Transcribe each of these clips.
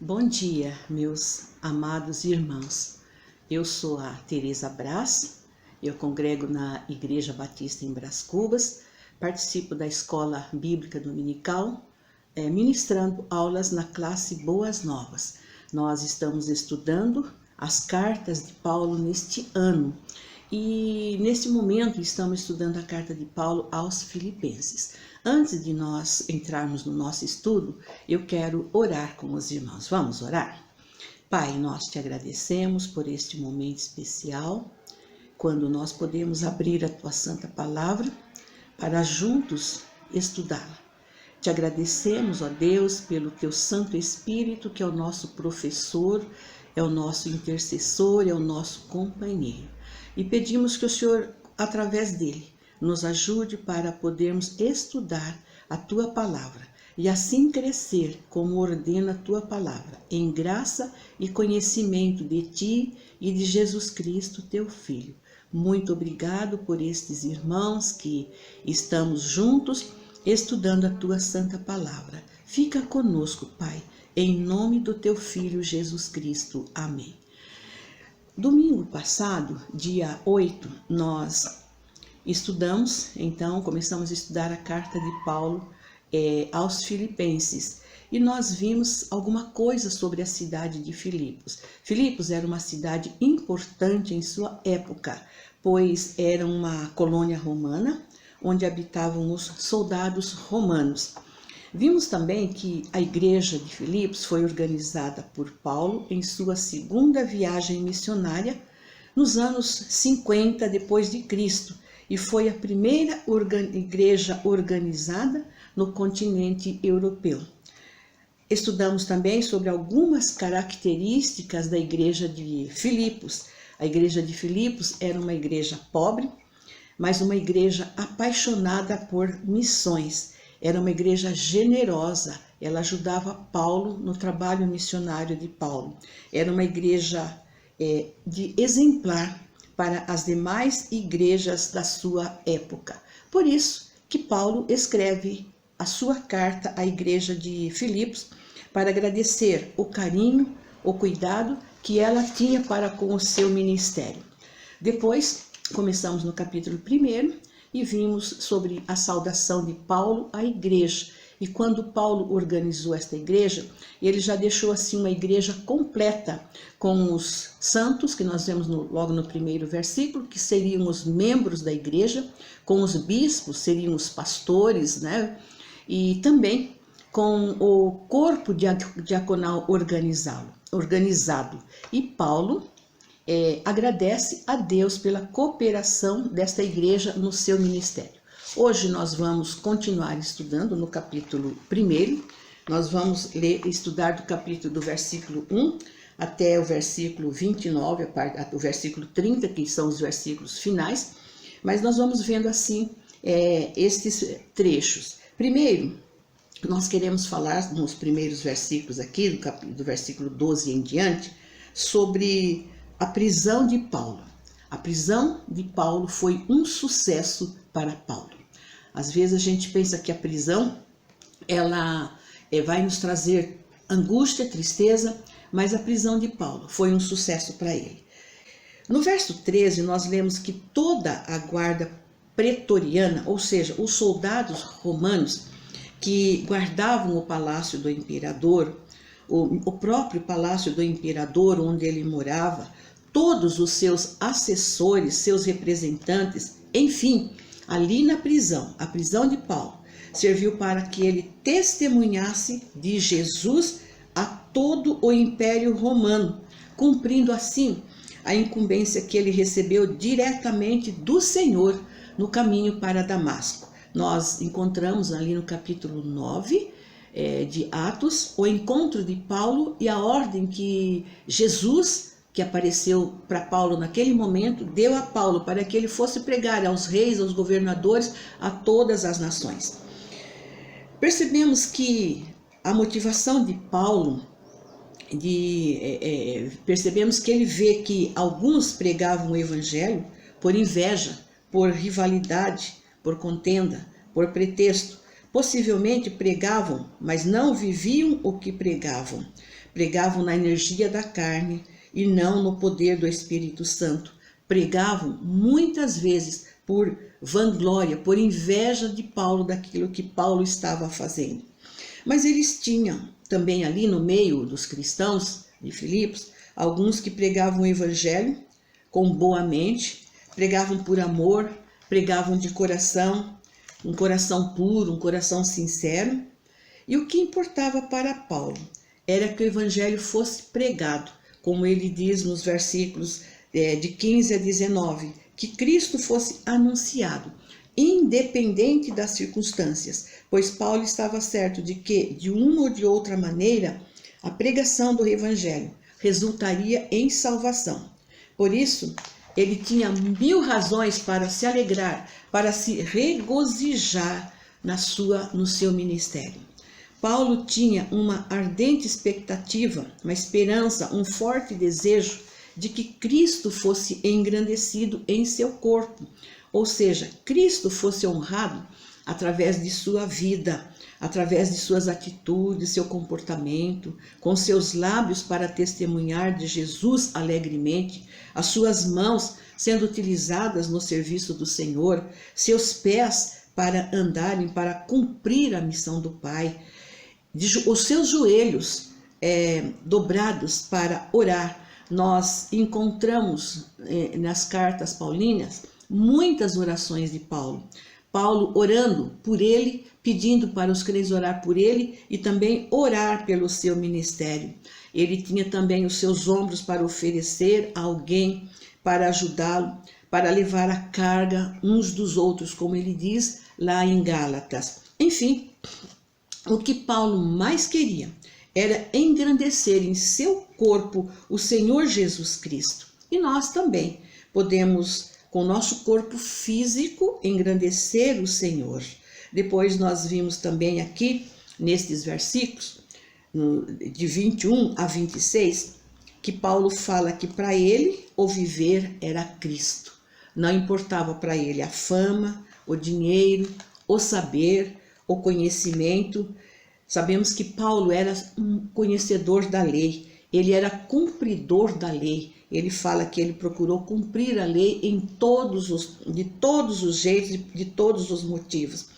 Bom dia, meus amados irmãos. Eu sou a Teresa Braz, eu congrego na Igreja Batista em Braz Cubas, participo da Escola Bíblica Dominical, ministrando aulas na classe Boas Novas. Nós estamos estudando as cartas de Paulo neste ano e neste momento estamos estudando a carta de Paulo aos Filipenses. Antes de nós entrarmos no nosso estudo, eu quero orar com os irmãos. Vamos orar? Pai, nós te agradecemos por este momento especial, quando nós podemos abrir a tua santa palavra para juntos estudá-la. Te agradecemos, ó Deus, pelo teu Santo Espírito, que é o nosso professor, é o nosso intercessor, é o nosso companheiro. E pedimos que o Senhor, através dele, nos ajude para podermos estudar a tua palavra e assim crescer como ordena a tua palavra, em graça e conhecimento de ti e de Jesus Cristo, teu Filho. Muito obrigado por estes irmãos que estamos juntos estudando a tua santa palavra. Fica conosco, Pai, em nome do teu Filho Jesus Cristo. Amém. Domingo passado, dia 8, nós começamos a estudar a carta de Paulo aos Filipenses e nós vimos alguma coisa sobre a cidade de Filipos. Filipos era uma cidade importante em sua época, pois era uma colônia romana onde habitavam os soldados romanos. Vimos também que a igreja de Filipos foi organizada por Paulo em sua segunda viagem missionária nos anos 50 depois de Cristo e foi a primeira igreja organizada no continente europeu. Estudamos também sobre algumas características da igreja de Filipos. A igreja de Filipos era uma igreja pobre, mas uma igreja apaixonada por missões. Era uma igreja generosa, ela ajudava Paulo no trabalho missionário de Paulo. Era uma igreja de exemplar para as demais igrejas da sua época. Por isso que Paulo escreve a sua carta à igreja de Filipos para agradecer o carinho, o cuidado que ela tinha para com o seu ministério. Depois, começamos no capítulo 1 e vimos sobre a saudação de Paulo à igreja. E quando Paulo organizou esta igreja, ele já deixou assim uma igreja completa, com os santos, que nós vemos logo no primeiro versículo, que seriam os membros da igreja, com os bispos, seriam os pastores, né? E também com o corpo diaconal organizado. E Paulo agradece a Deus pela cooperação desta igreja no seu ministério. Hoje nós vamos continuar estudando no capítulo 1, nós vamos estudar do versículo 1 até o versículo 29, o versículo 30, que são os versículos finais, mas nós vamos vendo assim estes trechos. Primeiro, nós queremos falar nos primeiros versículos aqui, do versículo 12 em diante, sobre a prisão de Paulo. A prisão de Paulo foi um sucesso para Paulo. Às vezes a gente pensa que a prisão ela vai nos trazer angústia, tristeza, mas a prisão de Paulo foi um sucesso para ele. No verso 13 nós lemos que toda a guarda pretoriana, ou seja, os soldados romanos que guardavam o palácio do imperador, o próprio palácio do imperador onde ele morava, todos os seus assessores, seus representantes, enfim, ali na prisão, a prisão de Paulo, serviu para que ele testemunhasse de Jesus a todo o Império Romano, cumprindo assim a incumbência que ele recebeu diretamente do Senhor no caminho para Damasco. Nós encontramos ali no capítulo 9 de Atos o encontro de Paulo e a ordem que Jesus, que apareceu para Paulo naquele momento, deu a Paulo para que ele fosse pregar aos reis, aos governadores, a todas as nações. Percebemos que a motivação de Paulo, percebemos que ele vê que alguns pregavam o evangelho por inveja, por rivalidade, por contenda, por pretexto. Possivelmente pregavam, mas não viviam o que pregavam. pregavam na energia da carne e não no poder do Espírito Santo. Pregavam muitas vezes por vanglória, por inveja de Paulo, daquilo que Paulo estava fazendo. Mas eles tinham também ali no meio dos cristãos de Filipos, alguns que pregavam o evangelho com boa mente, pregavam por amor, pregavam de coração, um coração puro, um coração sincero. E o que importava para Paulo era que o evangelho fosse pregado, como ele diz nos versículos de 15 a 19, que Cristo fosse anunciado, independente das circunstâncias, pois Paulo estava certo de que, de uma ou de outra maneira, a pregação do evangelho resultaria em salvação. Por isso, ele tinha 1000 razões para se alegrar, para se regozijar no seu ministério. Paulo tinha uma ardente expectativa, uma esperança, um forte desejo de que Cristo fosse engrandecido em seu corpo, ou seja, Cristo fosse honrado através de sua vida, através de suas atitudes, seu comportamento, com seus lábios para testemunhar de Jesus alegremente, as suas mãos sendo utilizadas no serviço do Senhor, seus pés para andarem, para cumprir a missão do Pai, os seus joelhos dobrados para orar. Nós encontramos nas cartas paulinas muitas orações de Paulo. Paulo orando por ele, pedindo para os crentes orar por ele e também orar pelo seu ministério. Ele tinha também os seus ombros para oferecer a alguém, para ajudá-lo, para levar a carga uns dos outros, como ele diz lá em Gálatas. Enfim, o que Paulo mais queria era engrandecer em seu corpo o Senhor Jesus Cristo. E nós também podemos, com o nosso corpo físico, engrandecer o Senhor. Depois nós vimos também aqui, nestes versículos, de 21 a 26, que Paulo fala que para ele o viver era Cristo. Não importava para ele a fama, o dinheiro, o saber, o conhecimento. Sabemos que Paulo era um conhecedor da lei, ele era cumpridor da lei. Ele fala que ele procurou cumprir a lei de todos os jeitos, de todos os motivos.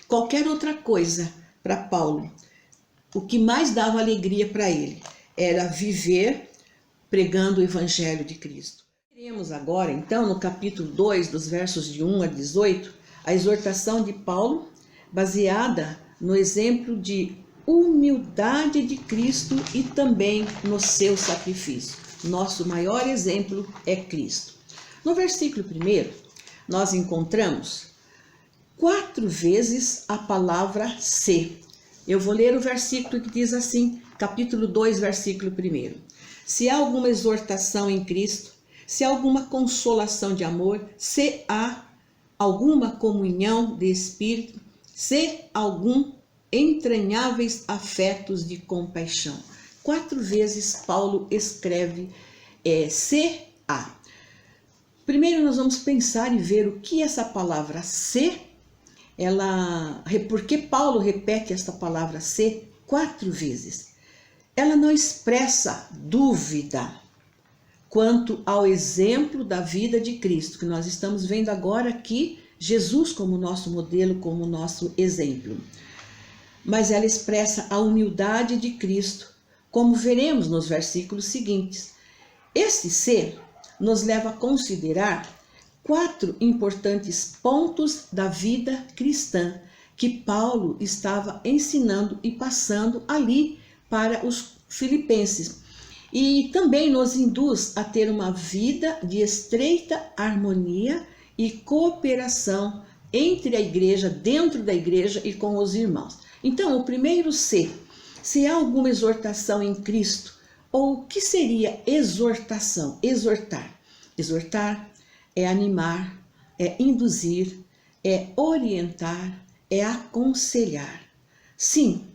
Qualquer outra coisa para Paulo, o que mais dava alegria para ele era viver pregando o evangelho de Cristo. Veremos agora, então, no capítulo 2, dos versos de 1 a 18, a exortação de Paulo, baseada no exemplo de humildade de Cristo e também no seu sacrifício. Nosso maior exemplo é Cristo. No versículo 1, nós encontramos 4 vezes a palavra se. Eu vou ler o versículo que diz assim, capítulo 2, versículo 1. Se há alguma exortação em Cristo, se há alguma consolação de amor, se há alguma comunhão de espírito, se algum entranháveis afetos de compaixão. 4 vezes Paulo escreve se há. Primeiro nós vamos pensar e ver o que essa palavra se, por que Paulo repete esta palavra se 4 vezes? Ela não expressa dúvida quanto ao exemplo da vida de Cristo, que nós estamos vendo agora aqui, Jesus como nosso modelo, como nosso exemplo. Mas ela expressa a humildade de Cristo, como veremos nos versículos seguintes. Este ser nos leva a considerar 4 importantes pontos da vida cristã que Paulo estava ensinando e passando ali para os filipenses. E também nos induz a ter uma vida de estreita harmonia e cooperação entre a igreja, dentro da igreja e com os irmãos. Então, o primeiro se há alguma exortação em Cristo, ou o que seria exortação? Exortar. Exortar é animar, é induzir, é orientar, é aconselhar. Sim,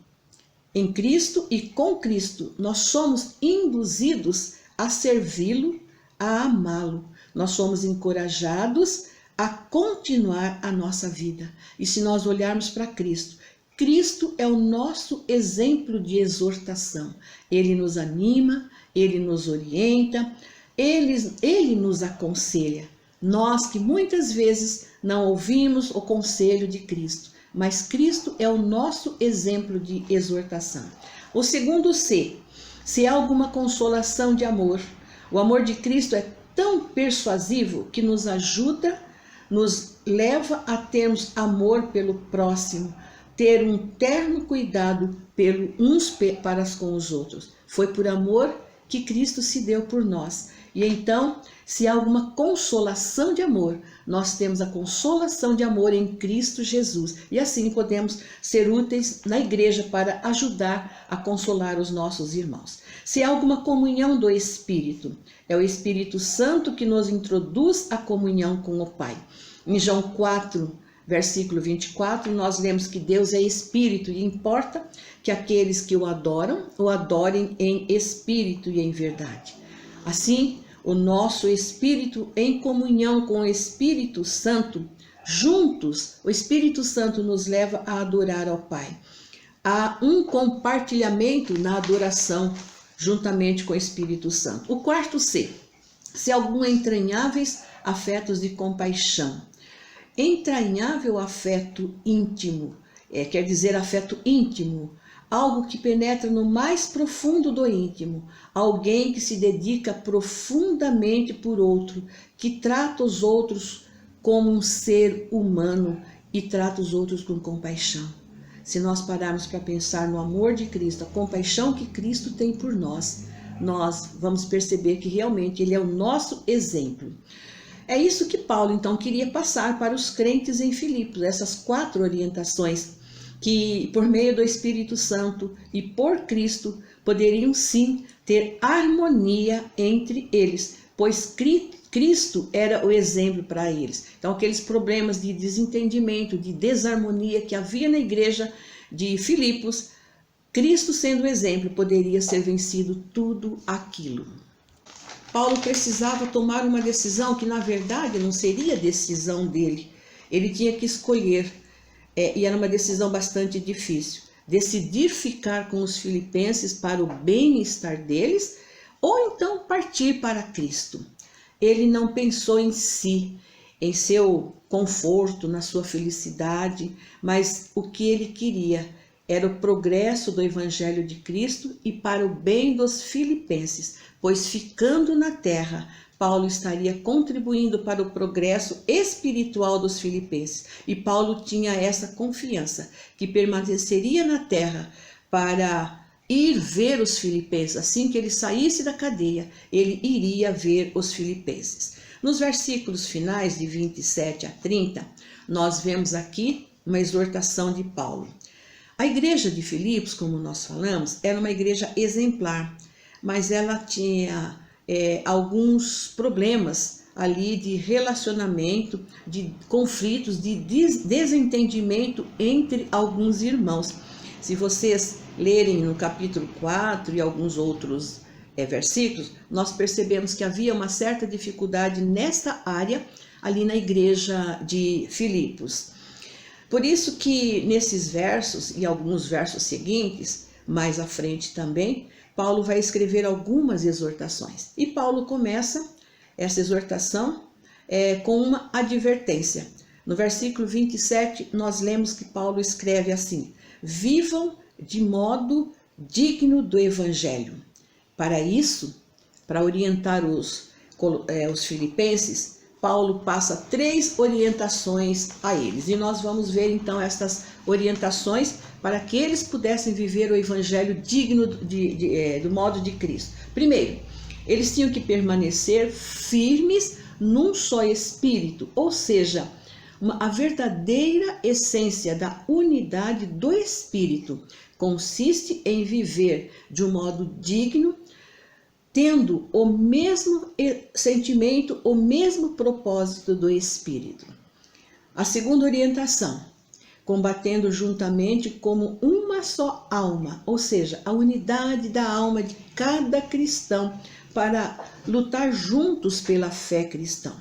em Cristo e com Cristo, nós somos induzidos a servi-lo, a amá-lo. Nós somos encorajados a continuar a nossa vida. E se nós olharmos para Cristo, Cristo é o nosso exemplo de exortação. Ele nos anima, ele nos orienta, ele nos aconselha. Nós que muitas vezes não ouvimos o conselho de Cristo, mas Cristo é o nosso exemplo de exortação. O segundo C, se há alguma consolação de amor, o amor de Cristo é tão persuasivo que nos ajuda, nos leva a termos amor pelo próximo, ter um terno cuidado uns para com os outros. Foi por amor que Cristo se deu por nós. E então, se há alguma consolação de amor, nós temos a consolação de amor em Cristo Jesus. E assim podemos ser úteis na igreja para ajudar a consolar os nossos irmãos. Se há alguma comunhão do Espírito, é o Espírito Santo que nos introduz à comunhão com o Pai. Em João 4, versículo 24, nós lemos que Deus é Espírito e importa que aqueles que o adoram, o adorem em Espírito e em verdade. Assim, o nosso Espírito em comunhão com o Espírito Santo, juntos, o Espírito Santo nos leva a adorar ao Pai. Há um compartilhamento na adoração juntamente com o Espírito Santo. O quarto C, se algum entranháveis afetos de compaixão. Entranhável afeto íntimo, quer dizer afeto íntimo, algo que penetra no mais profundo do íntimo, alguém que se dedica profundamente por outro, que trata os outros como um ser humano e trata os outros com compaixão. Se nós pararmos para pensar no amor de Cristo, a compaixão que Cristo tem por nós, nós vamos perceber que realmente Ele é o nosso exemplo. É isso que Paulo então queria passar para os crentes em Filipos, essas 4 orientações que por meio do Espírito Santo e por Cristo poderiam sim ter harmonia entre eles, pois Cristo era o exemplo para eles. Então aqueles problemas de desentendimento, de desarmonia que havia na igreja de Filipos, Cristo sendo o exemplo poderia ser vencido tudo aquilo. Paulo precisava tomar uma decisão que na verdade não seria decisão dele. Ele tinha que escolher, e era uma decisão bastante difícil, decidir ficar com os filipenses para o bem-estar deles ou então partir para Cristo. Ele não pensou em si, em seu conforto, na sua felicidade, mas o que ele queria era o progresso do Evangelho de Cristo e para o bem dos filipenses, pois ficando na terra, Paulo estaria contribuindo para o progresso espiritual dos filipenses. E Paulo tinha essa confiança, que permaneceria na terra para ir ver os filipenses. Assim que ele saísse da cadeia, ele iria ver os filipenses. Nos versículos finais de 27 a 30, nós vemos aqui uma exortação de Paulo. A igreja de Filipos, como nós falamos, era uma igreja exemplar, mas ela tinha alguns problemas ali de relacionamento, de conflitos, de desentendimento entre alguns irmãos. Se vocês lerem no capítulo 4 e alguns outros versículos, nós percebemos que havia uma certa dificuldade nesta área ali na igreja de Filipos. Por isso que nesses versos e alguns versos seguintes, mais à frente também, Paulo vai escrever algumas exortações. E Paulo começa essa exortação com uma advertência. No versículo 27, nós lemos que Paulo escreve assim: vivam de modo digno do Evangelho. Para isso, para orientar os filipenses, Paulo passa 3 orientações a eles. E nós vamos ver então estas orientações para que eles pudessem viver o Evangelho digno do modo de Cristo. Primeiro, eles tinham que permanecer firmes num só Espírito, ou seja, a verdadeira essência da unidade do Espírito consiste em viver de um modo digno, tendo o mesmo sentimento, o mesmo propósito do Espírito. A segunda orientação, combatendo juntamente como uma só alma, ou seja, a unidade da alma de cada cristão para lutar juntos pela fé cristã.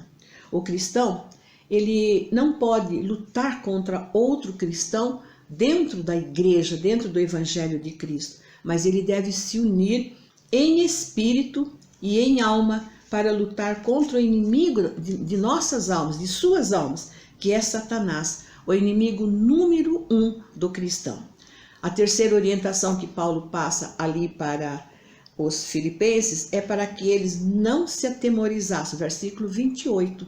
O cristão, ele não pode lutar contra outro cristão dentro da igreja, dentro do Evangelho de Cristo, mas ele deve se unir em espírito e em alma para lutar contra o inimigo de nossas almas, de suas almas, que é Satanás, o inimigo número 1 do cristão. A terceira orientação que Paulo passa ali para os filipenses é para que eles não se atemorizassem, versículo 28,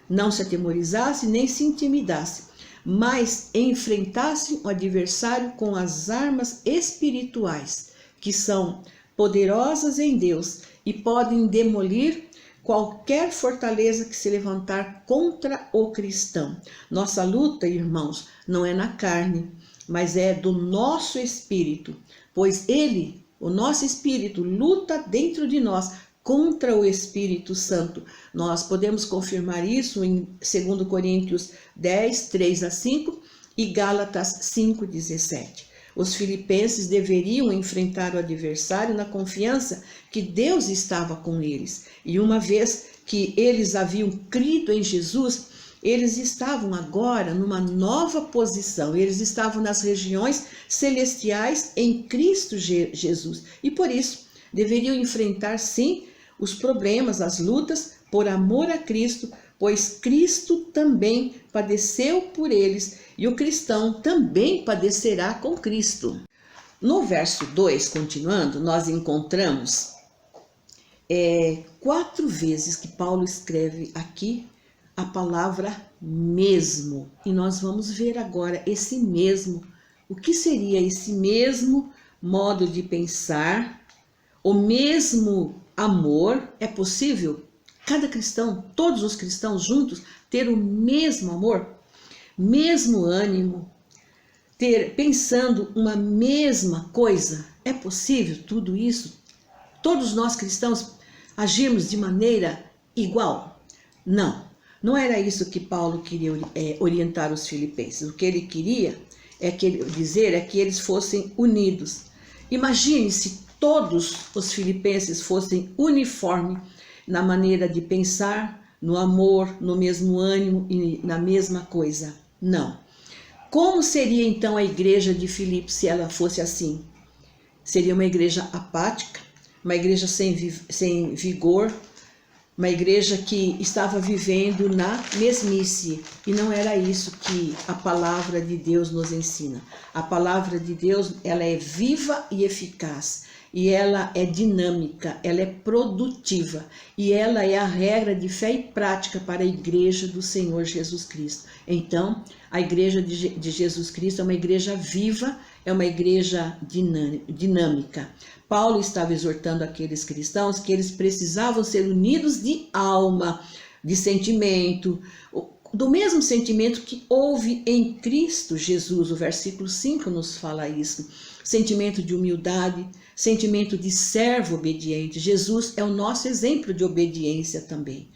não se atemorizassem nem se intimidassem, mas enfrentassem o adversário com as armas espirituais, que são poderosas em Deus e podem demolir qualquer fortaleza que se levantar contra o cristão. Nossa luta, irmãos, não é na carne, mas é do nosso espírito, pois ele, o nosso espírito, luta dentro de nós contra o Espírito Santo. Nós podemos confirmar isso em 2 Coríntios 10, 3 a 5 e Gálatas 5, 17. Os filipenses deveriam enfrentar o adversário na confiança que Deus estava com eles. E uma vez que eles haviam crido em Jesus, eles estavam agora numa nova posição. Eles estavam nas regiões celestiais em Cristo Jesus. E por isso deveriam enfrentar, sim, os problemas, as lutas, por amor a Cristo, pois Cristo também padeceu por eles e o cristão também padecerá com Cristo. No verso 2, continuando, nós encontramos 4 vezes que Paulo escreve aqui a palavra mesmo. E nós vamos ver agora esse mesmo. O que seria esse mesmo modo de pensar? O mesmo amor? É possível cada cristão, todos os cristãos juntos, ter o mesmo amor, mesmo ânimo, pensando uma mesma coisa? É possível tudo isso? Todos nós cristãos agirmos de maneira igual? Não era isso que Paulo queria orientar os filipenses. O que ele queria dizer é que eles fossem unidos. Imagine se todos os filipenses fossem uniformes na maneira de pensar, no amor, no mesmo ânimo e na mesma coisa. Não. Como seria então a igreja de Filipe se ela fosse assim? Seria uma igreja apática, uma igreja sem vigor, uma igreja que estava vivendo na mesmice. E não era isso que a palavra de Deus nos ensina. A palavra de Deus, ela é viva e eficaz. E ela é dinâmica, ela é produtiva. E ela é a regra de fé e prática para a igreja do Senhor Jesus Cristo. Então, a igreja de Jesus Cristo é uma igreja viva, é uma igreja dinâmica. Paulo estava exortando aqueles cristãos que eles precisavam ser unidos de alma, de sentimento, do mesmo sentimento que houve em Cristo Jesus. O versículo 5 nos fala isso. Sentimento de humildade, sentimento de servo obediente. Jesus é o nosso exemplo de obediência também.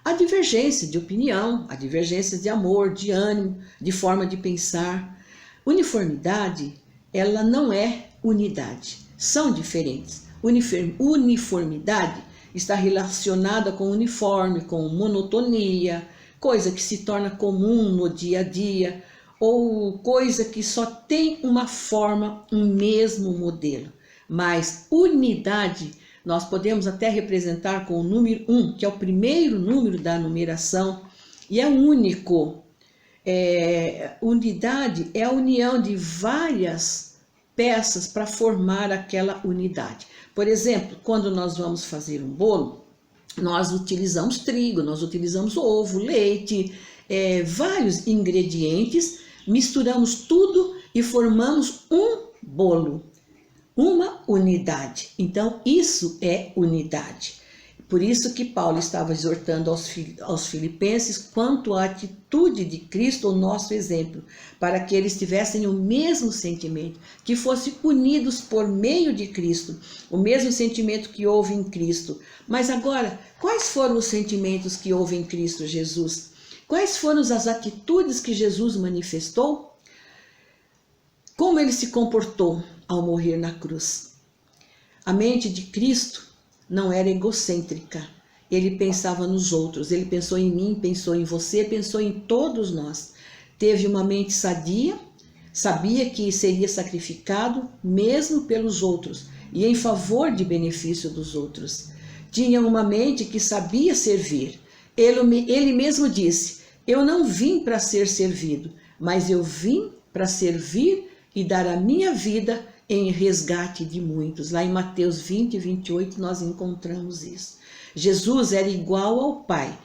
Há divergência de opinião, há divergências de amor, de ânimo, de forma de pensar. Uniformidade, ela não é unidade. São diferentes. Uniformidade está relacionada com uniforme, com monotonia, coisa que se torna comum no dia a dia, ou coisa que só tem uma forma, um mesmo modelo. Mas unidade, nós podemos até representar com o número 1, que é o primeiro número da numeração, e é único. Unidade é a união de várias peças para formar aquela unidade. Por exemplo, quando nós vamos fazer um bolo, nós utilizamos trigo, nós utilizamos ovo, leite, vários ingredientes, misturamos tudo e formamos um bolo, uma unidade. Então, isso é unidade. Por isso que Paulo estava exortando aos filipenses quanto à atitude de Cristo, o nosso exemplo, para que eles tivessem o mesmo sentimento, que fossem unidos por meio de Cristo, o mesmo sentimento que houve em Cristo. Mas agora, quais foram os sentimentos que houve em Cristo Jesus? Quais foram as atitudes que Jesus manifestou? Como ele se comportou ao morrer na cruz? A mente de Cristo não era egocêntrica. Ele pensava nos outros. Ele pensou em mim, pensou em você, pensou em todos nós. Teve uma mente sadia, Sabia que seria sacrificado mesmo pelos outros e em favor de benefício dos outros. Tinha uma mente que sabia servir. Ele mesmo disse: eu não vim para ser servido, mas eu vim para servir e dar a minha vida em resgate de muitos. Lá em Mateus 20, 28 nós encontramos isso. Jesus era igual ao Pai,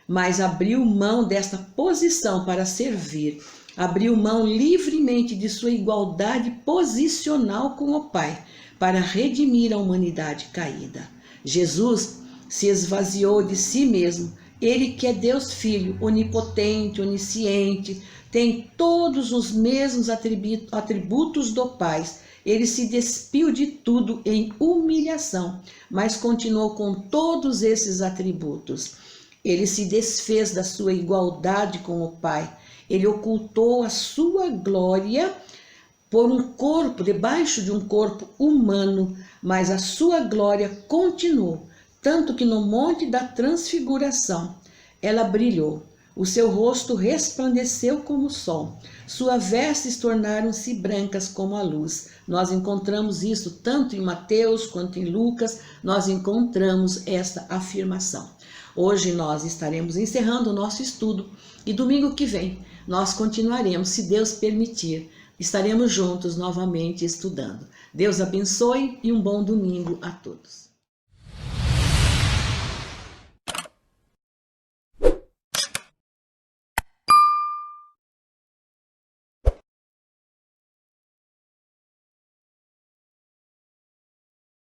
mas abriu mão desta posição para servir. Abriu mão livremente de sua igualdade posicional com o Pai para redimir a humanidade caída. Jesus se esvaziou de si mesmo. Ele que é Deus Filho, onipotente, onisciente, tem todos os mesmos atributos do Pai. Ele se despiu de tudo em humilhação, mas continuou com todos esses atributos. Ele se desfez da sua igualdade com o Pai. Ele ocultou a sua glória por um corpo, debaixo de um corpo humano, mas a sua glória continuou, tanto que no Monte da Transfiguração ela brilhou. O seu rosto resplandeceu como o sol, suas vestes tornaram-se brancas como a luz. Nós encontramos isso tanto em Mateus quanto em Lucas, nós encontramos esta afirmação. Hoje nós estaremos encerrando o nosso estudo e domingo que vem nós continuaremos, se Deus permitir, estaremos juntos novamente estudando. Deus abençoe e um bom domingo a todos.